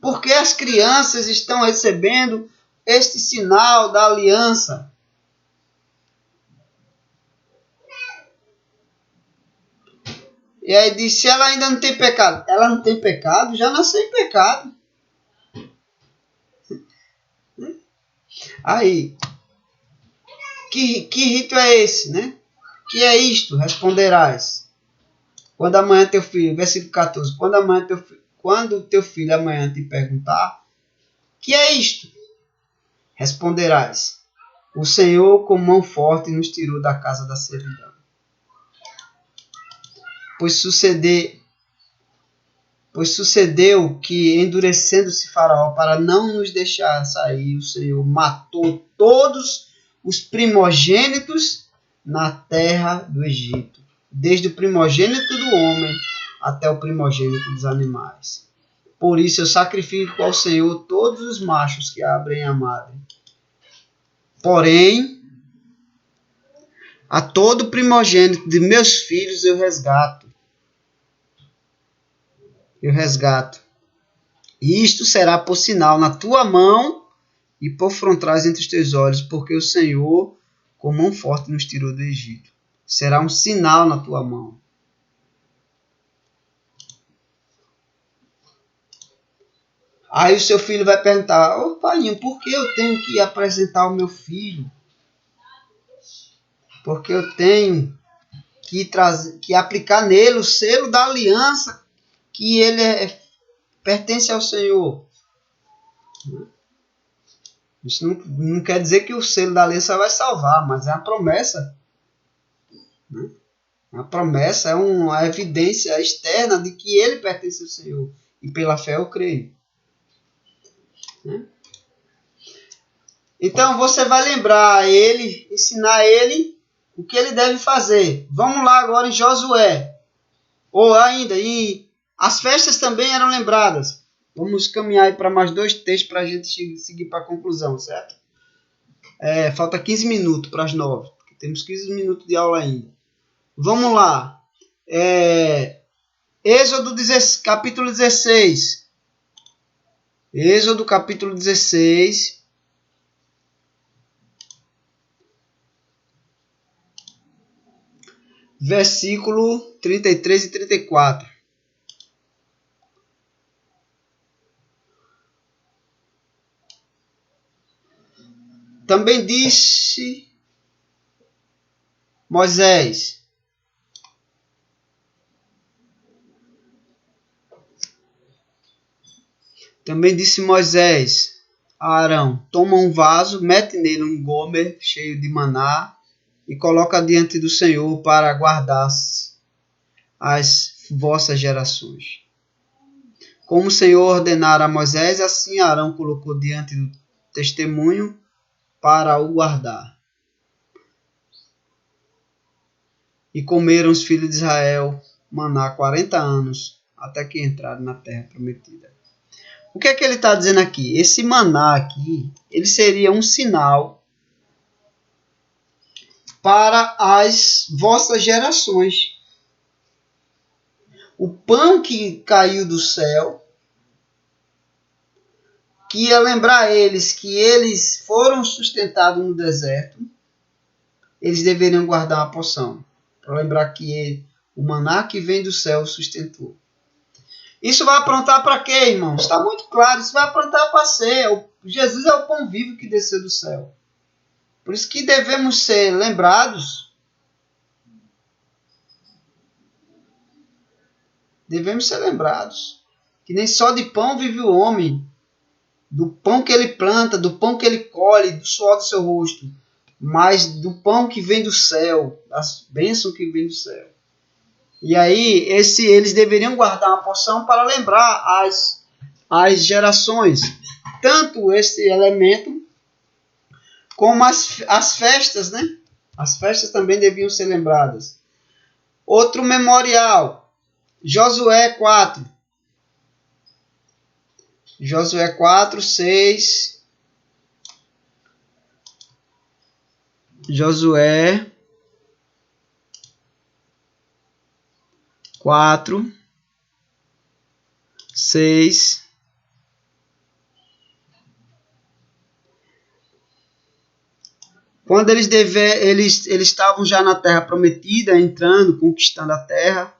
S1: Por que as crianças estão recebendo este sinal da aliança? E aí disse, ela ainda não tem pecado. Ela não tem pecado? Já nasceu em pecado. Aí, que rito é esse, né? Que é isto? Responderás. Quando amanhã teu filho, versículo 14, quando teu filho amanhã te perguntar, que é isto? Responderás, o Senhor com mão forte nos tirou da casa da servidão. Pois sucedeu que, endurecendo-se Faraó para não nos deixar sair, o Senhor matou todos os primogênitos na terra do Egito, desde o primogênito do homem até o primogênito dos animais. Por isso eu sacrifico ao Senhor todos os machos que abrem a madre. Porém, a todo primogênito de meus filhos eu resgato. E isto será por sinal na tua mão e por frontais entre os teus olhos, porque o Senhor com mão forte nos tirou do Egito. Será um sinal na tua mão. Aí o seu filho vai perguntar, ô pai, por que eu tenho que apresentar o meu filho? Porque eu tenho que aplicar nele o selo da aliança, que ele pertence ao Senhor. Isso não quer dizer que o selo da aliança vai salvar, mas é uma promessa. A promessa é uma evidência externa de que ele pertence ao Senhor. E pela fé eu creio. Então você vai lembrar ele, ensinar ele o que ele deve fazer. Vamos lá agora em Josué. Ou ainda, e as festas também eram lembradas. Vamos caminhar aí para mais 2 textos para a gente seguir para a conclusão, certo? Falta 15 minutos para as 9. Temos 15 minutos de aula ainda. Vamos lá. Êxodo capítulo 16. Êxodo capítulo 16. Versículo 33 e 34. Também disse Moisés: a Arão, toma um vaso, mete nele um gomer cheio de maná e coloca diante do Senhor para guardar as vossas gerações. Como o Senhor ordenara a Moisés, assim Arão colocou diante do testemunho para o guardar. E comeram os filhos de Israel maná 40 anos, até que entraram na terra prometida. O que é que ele está dizendo aqui? Esse maná aqui, ele seria um sinal para as vossas gerações. O pão que caiu do céu, que ia lembrar eles que eles foram sustentados no deserto, eles deveriam guardar uma porção, para lembrar que o maná que vem do céu sustentou. Isso vai aprontar para quê, irmãos? Está muito claro, isso vai aprontar para ser. Jesus é o pão vivo que desceu do céu. Por isso que devemos ser lembrados. Devemos ser lembrados que nem só de pão vive o homem, do pão que ele planta, do pão que ele colhe, do suor do seu rosto, mas do pão que vem do céu, das bênçãos que vem do céu. E aí, eles deveriam guardar uma porção para lembrar as gerações, tanto esse elemento, como as festas, né? As festas também deviam ser lembradas. Outro memorial, Josué 4. Josué 4, 6. Josué 4, 6. Quando eles estavam já na terra prometida, entrando, conquistando a terra,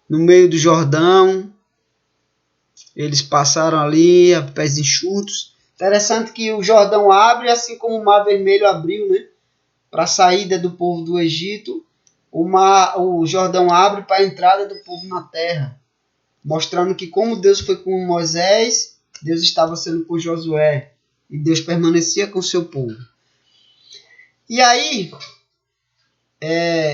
S1: no meio do Jordão. Eles passaram ali a pés enxutos. Interessante que o Jordão abre, assim como o Mar Vermelho abriu, né? Para a saída do povo do Egito. O Jordão abre para a entrada do povo na terra. Mostrando que como Deus foi com Moisés, Deus estava sendo com Josué. E Deus permanecia com o seu povo. E aí,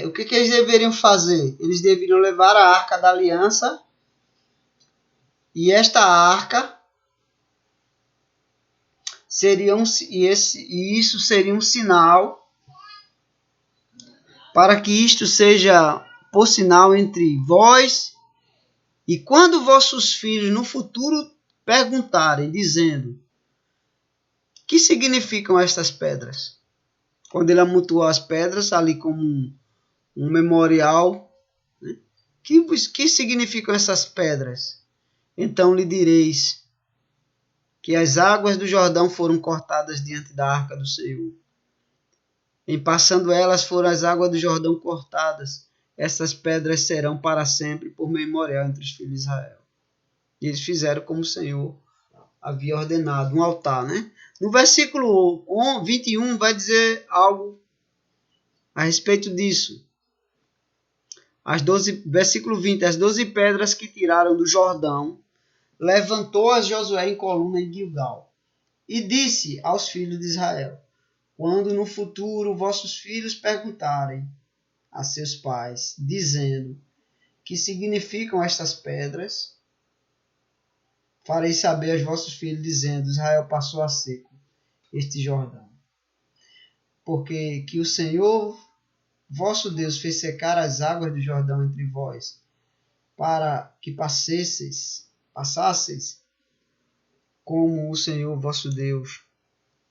S1: o que eles deveriam fazer? Eles deveriam levar a Arca da Aliança. E esta arca isso seria um sinal para que isto seja por sinal entre vós, e quando vossos filhos no futuro perguntarem, dizendo: que significam estas pedras? Quando ele amontoou as pedras ali como um memorial, né? Que significam essas pedras? Então lhe direis que as águas do Jordão foram cortadas diante da arca do Senhor. Em passando elas foram as águas do Jordão cortadas. Essas pedras serão para sempre por memorial entre os filhos de Israel. E eles fizeram como o Senhor havia ordenado, um altar, né? No versículo 21 vai dizer algo a respeito disso. Versículo 20, as 12 pedras que tiraram do Jordão, levantou-as Josué em coluna em Gilgal, e disse aos filhos de Israel: quando no futuro vossos filhos perguntarem a seus pais, dizendo: que significam estas pedras? Farei saber aos vossos filhos, dizendo: Israel passou a seco este Jordão. Porque que o Senhor, vosso Deus, fez secar as águas do Jordão entre vós, para que passasseis como o Senhor, vosso Deus,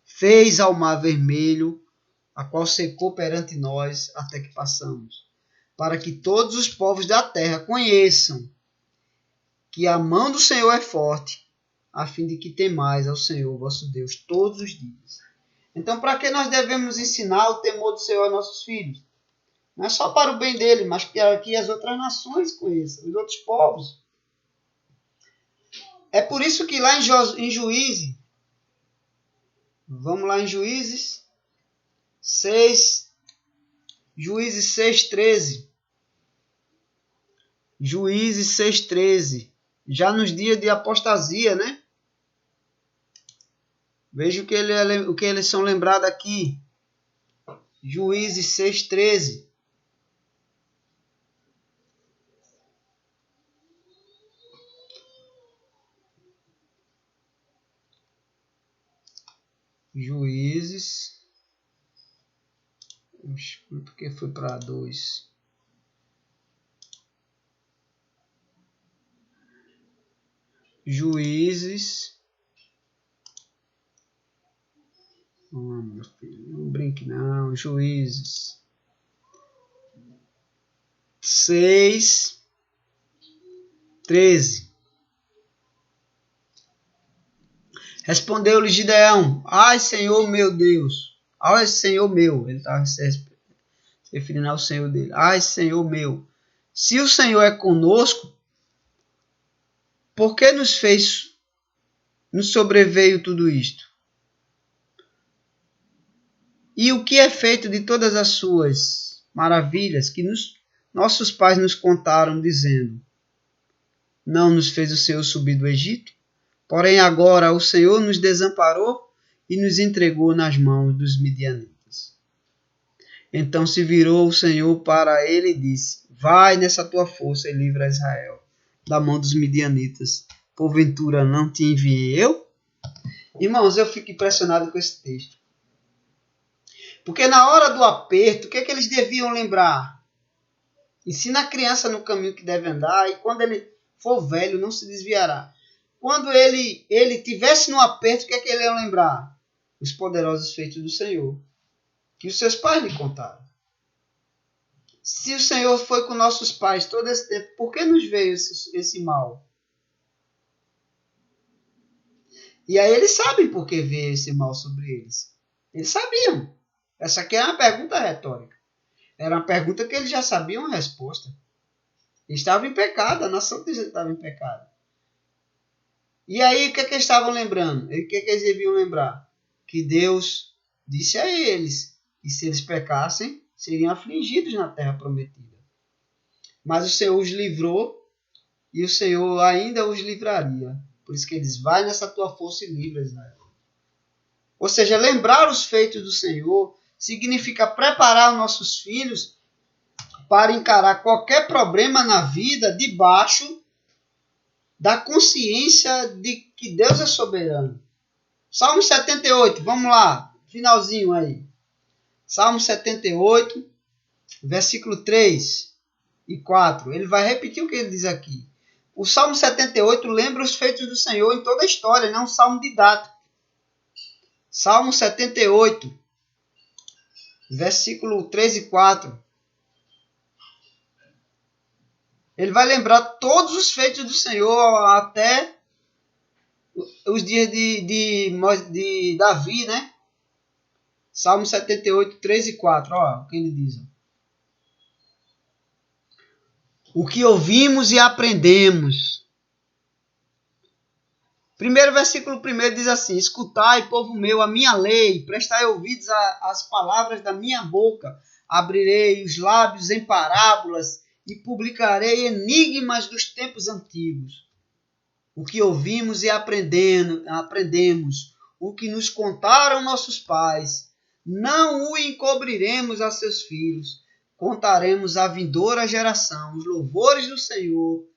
S1: fez ao Mar Vermelho, a qual secou perante nós até que passamos, para que todos os povos da terra conheçam que a mão do Senhor é forte, a fim de que temais ao Senhor, vosso Deus, todos os dias. Então, para que nós devemos ensinar o temor do Senhor aos nossos filhos? Não é só para o bem dele, mas para que as outras nações conheçam, os outros povos. É por isso que lá em Juízes, vamos lá em Juízes 6:13. Juízes 6:13. Já nos dias de apostasia, né? Veja o que eles são lembrados aqui. Juízes 6:13. Juízes. Porque foi para 2. Juízes. Meu filho, não brinque não. Juízes 6:13. Respondeu-lhe Gideão: ai, Senhor meu Deus. Ai, Senhor meu. Ele estava se referindo ao Senhor dele. Ai, Senhor meu. Se o Senhor é conosco, por que nos sobreveio tudo isto? E o que é feito de todas as suas maravilhas que nossos pais nos contaram, dizendo: não nos fez o Senhor subir do Egito? Porém agora o Senhor nos desamparou e nos entregou nas mãos dos midianitas. Então se virou o Senhor para ele e disse: vai nessa tua força e livra Israel da mão dos midianitas. Porventura não te enviei eu? Irmãos, eu fico impressionado com esse texto. Porque na hora do aperto, o que é que eles deviam lembrar? Ensina a criança no caminho que deve andar, e quando ele for velho, não se desviará. Quando ele tivesse no aperto, o que é que ele ia lembrar? Os poderosos feitos do Senhor, que os seus pais lhe contaram. Se o Senhor foi com nossos pais todo esse tempo, por que nos veio esse mal? E aí eles sabem por que veio esse mal sobre eles. Eles sabiam. Essa aqui é uma pergunta retórica. Era uma pergunta que eles já sabiam a resposta. Estava em pecado, a nação de Israel estava em pecado. E aí, o que eles estavam lembrando? E o que eles deviam lembrar? Que Deus disse a eles que se eles pecassem, seriam afligidos na terra prometida. Mas o Senhor os livrou e o Senhor ainda os livraria. Por isso que eles, vai nessa tua força e livra Israel. Ou seja, lembrar os feitos do Senhor significa preparar nossos filhos para encarar qualquer problema na vida debaixo da consciência de que Deus é soberano. Salmo 78, vamos lá, finalzinho aí. Salmo 78, versículo 3 e 4. Ele vai repetir o que ele diz aqui. O Salmo 78 lembra os feitos do Senhor em toda a história, não é um salmo didático. Salmo 78, versículo 3 e 4. Ele vai lembrar todos os feitos do Senhor até os dias de Davi, né? Salmo 78, 3 e 4. Olha o que ele diz. O que ouvimos e aprendemos. Primeiro versículo primeiro diz assim: escutai, povo meu, a minha lei, prestai ouvidos às palavras da minha boca, abrirei os lábios em parábolas e publicarei enigmas dos tempos antigos. O que ouvimos e aprendemos, o que nos contaram nossos pais, não o encobriremos a seus filhos, contaremos à vindoura geração os louvores do Senhor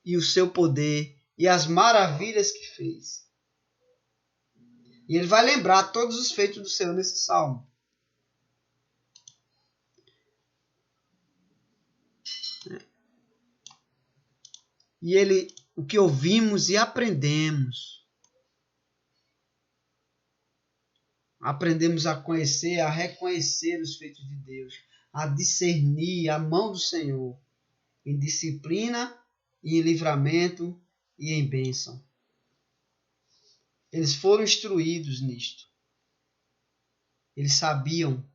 S1: e o seu poder e as maravilhas que fez. E ele vai lembrar todos os feitos do Senhor nesse salmo. E o que ouvimos e aprendemos. Aprendemos a conhecer, a reconhecer os feitos de Deus, a discernir a mão do Senhor em disciplina e em livramento e em bênção. Eles foram instruídos nisto. Eles sabiam.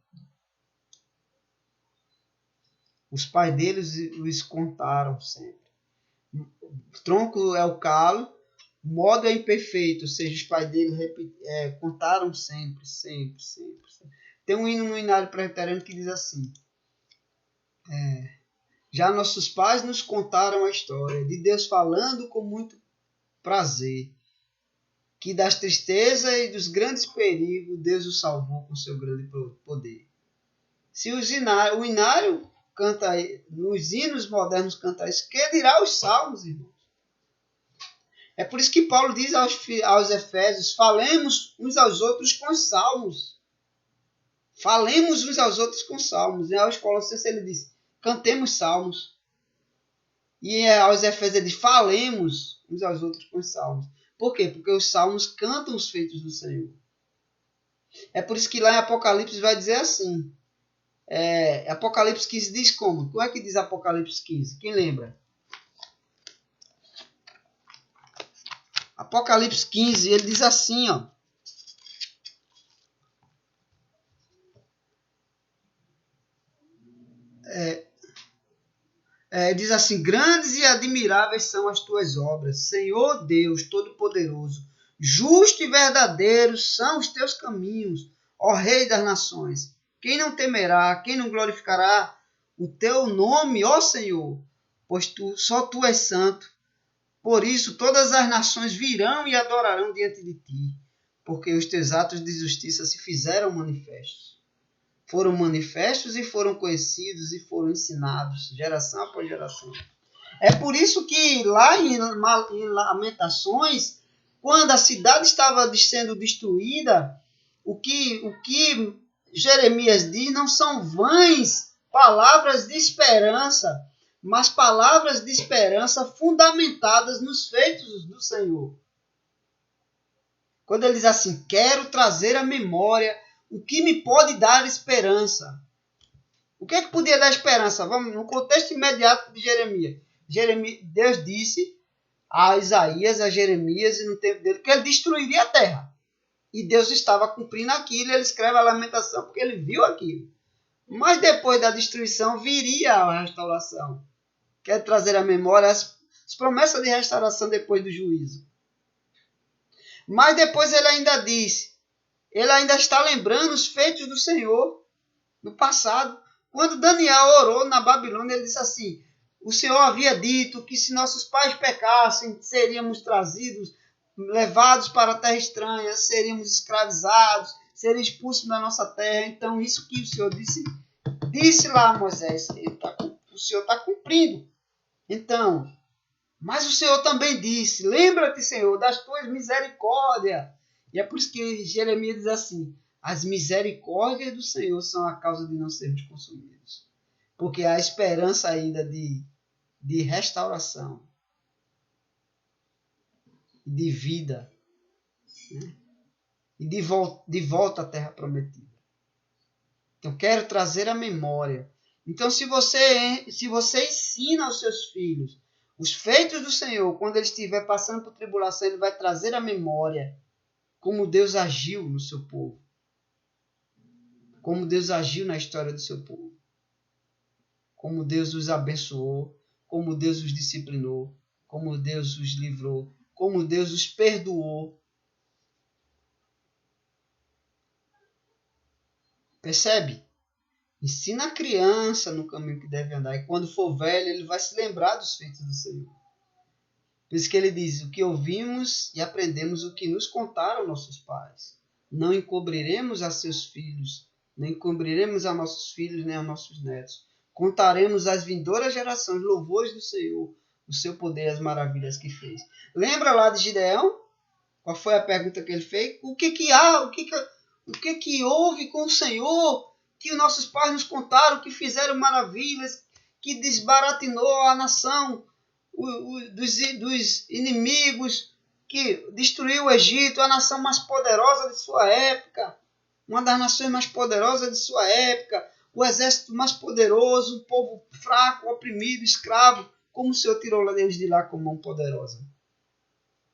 S1: Os pais deles os contaram sempre. O tronco é o calo, o modo é imperfeito, ou seja, os pais deles contaram sempre. Tem um hino no Inário Presbiteriano que diz assim: já nossos pais nos contaram a história de Deus falando com muito prazer, que das tristezas e dos grandes perigos Deus o salvou com seu grande poder. Se o Inário canta, nos hinos modernos canta isso, que dirá os salmos, irmãos? É por isso que Paulo diz aos Efésios: falemos uns aos outros com salmos. Falemos uns aos outros com salmos. E aos Colossenses ele diz: cantemos salmos. E aos Efésios ele diz: falemos uns aos outros com salmos. Por quê? Porque os salmos cantam os feitos do Senhor. É por isso que lá em Apocalipse vai dizer assim. Apocalipse 15 diz como? Como é que diz Apocalipse 15? Quem lembra? Apocalipse 15, ele diz assim, ó. Diz assim: grandes e admiráveis são as tuas obras, Senhor Deus Todo-Poderoso. Justo e verdadeiro são os teus caminhos, ó Rei das nações. Quem não temerá, quem não glorificará o teu nome, ó Senhor? Pois só tu és santo. Por isso todas as nações virão e adorarão diante de ti, porque os teus atos de justiça se fizeram manifestos. Foram manifestos e foram conhecidos e foram ensinados, geração após geração. É por isso que lá em Lamentações, quando a cidade estava sendo destruída, o que Jeremias diz não são vãs palavras de esperança, mas palavras de esperança fundamentadas nos feitos do Senhor. Quando ele diz assim: quero trazer à memória o que me pode dar esperança. O que é que podia dar esperança? Vamos no contexto imediato de Jeremias. Deus disse a Isaías, a Jeremias, e no tempo dele, que ele destruiria a terra. E Deus estava cumprindo aquilo, ele escreve a lamentação porque ele viu aquilo. Mas depois da destruição viria a restauração. Quero trazer à memória as promessas de restauração depois do juízo. Mas depois ele ainda disse, ele ainda está lembrando os feitos do Senhor no passado. Quando Daniel orou na Babilônia, ele disse assim, o Senhor havia dito que se nossos pais pecassem, seríamos trazidos, levados para a terra estranha, seríamos escravizados, seríamos expulsos da nossa terra. Então isso que o Senhor disse lá a Moisés, o Senhor está cumprindo. Então, mas o Senhor também disse, lembra-te, Senhor, das tuas misericórdias. E é por isso que Jeremias diz assim, as misericórdias do Senhor são a causa de não sermos consumidos. Porque há esperança ainda de restauração, de vida, né? E de volta à terra prometida. Então, quero trazer a memória. Então, se você ensina aos seus filhos os feitos do Senhor, quando ele estiver passando por tribulação, ele vai trazer a memória como Deus agiu no seu povo. Como Deus agiu na história do seu povo. Como Deus os abençoou, como Deus os disciplinou, como Deus os livrou, como Deus os perdoou. Percebe? Ensina a criança no caminho que deve andar. E quando for velho, ele vai se lembrar dos feitos do Senhor. Por isso que ele diz, o que ouvimos e aprendemos, o que nos contaram nossos pais. Não encobriremos a seus filhos, nem encobriremos a nossos filhos, nem a nossos netos. Contaremos às vindouras gerações louvores do Senhor, o seu poder e as maravilhas que fez. Lembra lá de Gideão? Qual foi a pergunta que ele fez? O que houve com o Senhor? Que os nossos pais nos contaram, que fizeram maravilhas, que desbaratinou a nação dos inimigos, que destruiu o Egito, a nação mais poderosa de sua época, uma das nações mais poderosas de sua época, o exército mais poderoso, o povo fraco, oprimido, escravo, como o Senhor tirou eles de lá com mão poderosa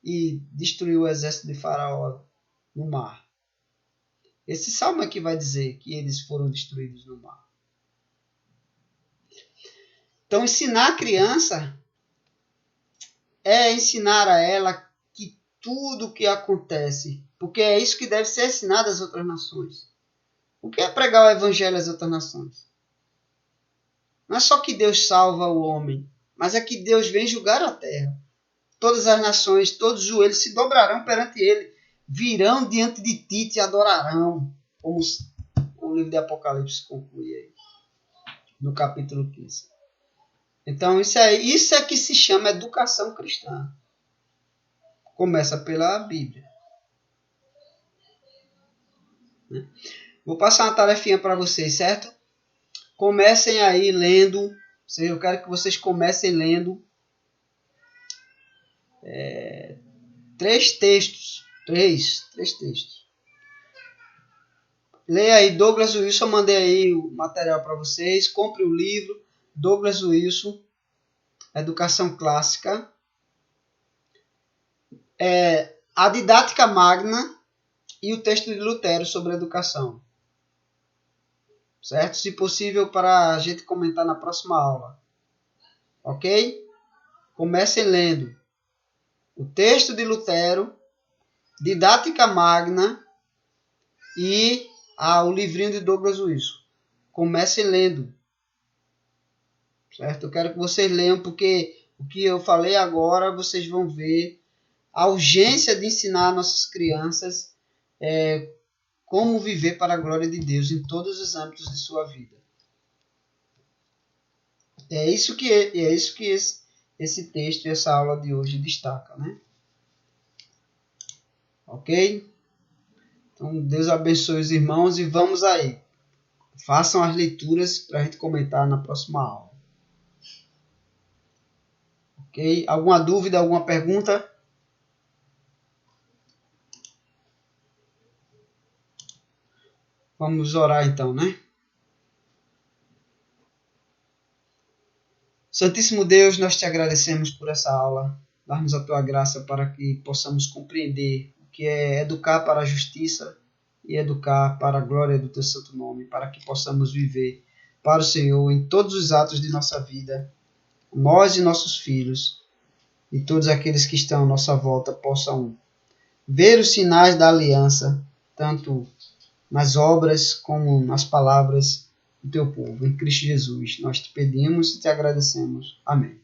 S1: e destruiu o exército de Faraó no mar. Esse salmo aqui vai dizer que eles foram destruídos no mar. Então, ensinar a criança é ensinar a ela que tudo que acontece, porque é isso que deve ser ensinado às outras nações. O que é pregar o evangelho às outras nações? Não é só que Deus salva o homem, mas é que Deus vem julgar a terra. Todas as nações, todos os joelhos se dobrarão perante ele, virão diante de ti e te adorarão, como o livro de Apocalipse conclui aí, no capítulo 15. Então, isso é que se chama educação cristã. Começa pela Bíblia. Vou passar uma tarefinha para vocês, certo? Comecem aí lendo. Eu quero que vocês comecem lendo 3 textos. 3 textos. Leia aí Douglas Wilson, eu mandei aí o material para vocês. Compre o livro Douglas Wilson, Educação Clássica. A Didática Magna e o texto de Lutero sobre educação. Certo? Se possível, para a gente comentar na próxima aula. Ok? Comecem lendo o texto de Lutero, Didática Magna e o livrinho de Douglas Wilson. Comecem lendo. Certo? Eu quero que vocês leiam, porque o que eu falei agora, vocês vão ver a urgência de ensinar nossas crianças como viver para a glória de Deus em todos os âmbitos de sua vida. É isso que esse texto e essa aula de hoje destaca, né? Ok? Então, Deus abençoe os irmãos e vamos aí. Façam as leituras para a gente comentar na próxima aula. Ok? Alguma dúvida, alguma pergunta? Vamos orar então, né? Santíssimo Deus, nós te agradecemos por essa aula. Dá-nos a tua graça para que possamos compreender o que é educar para a justiça e educar para a glória do teu santo nome, para que possamos viver para o Senhor em todos os atos de nossa vida. nós e nossos filhos e todos aqueles que estão à nossa volta possam ver os sinais da aliança, tanto nas obras como nas palavras do teu povo. Em Cristo Jesus, nós te pedimos e te agradecemos. Amém.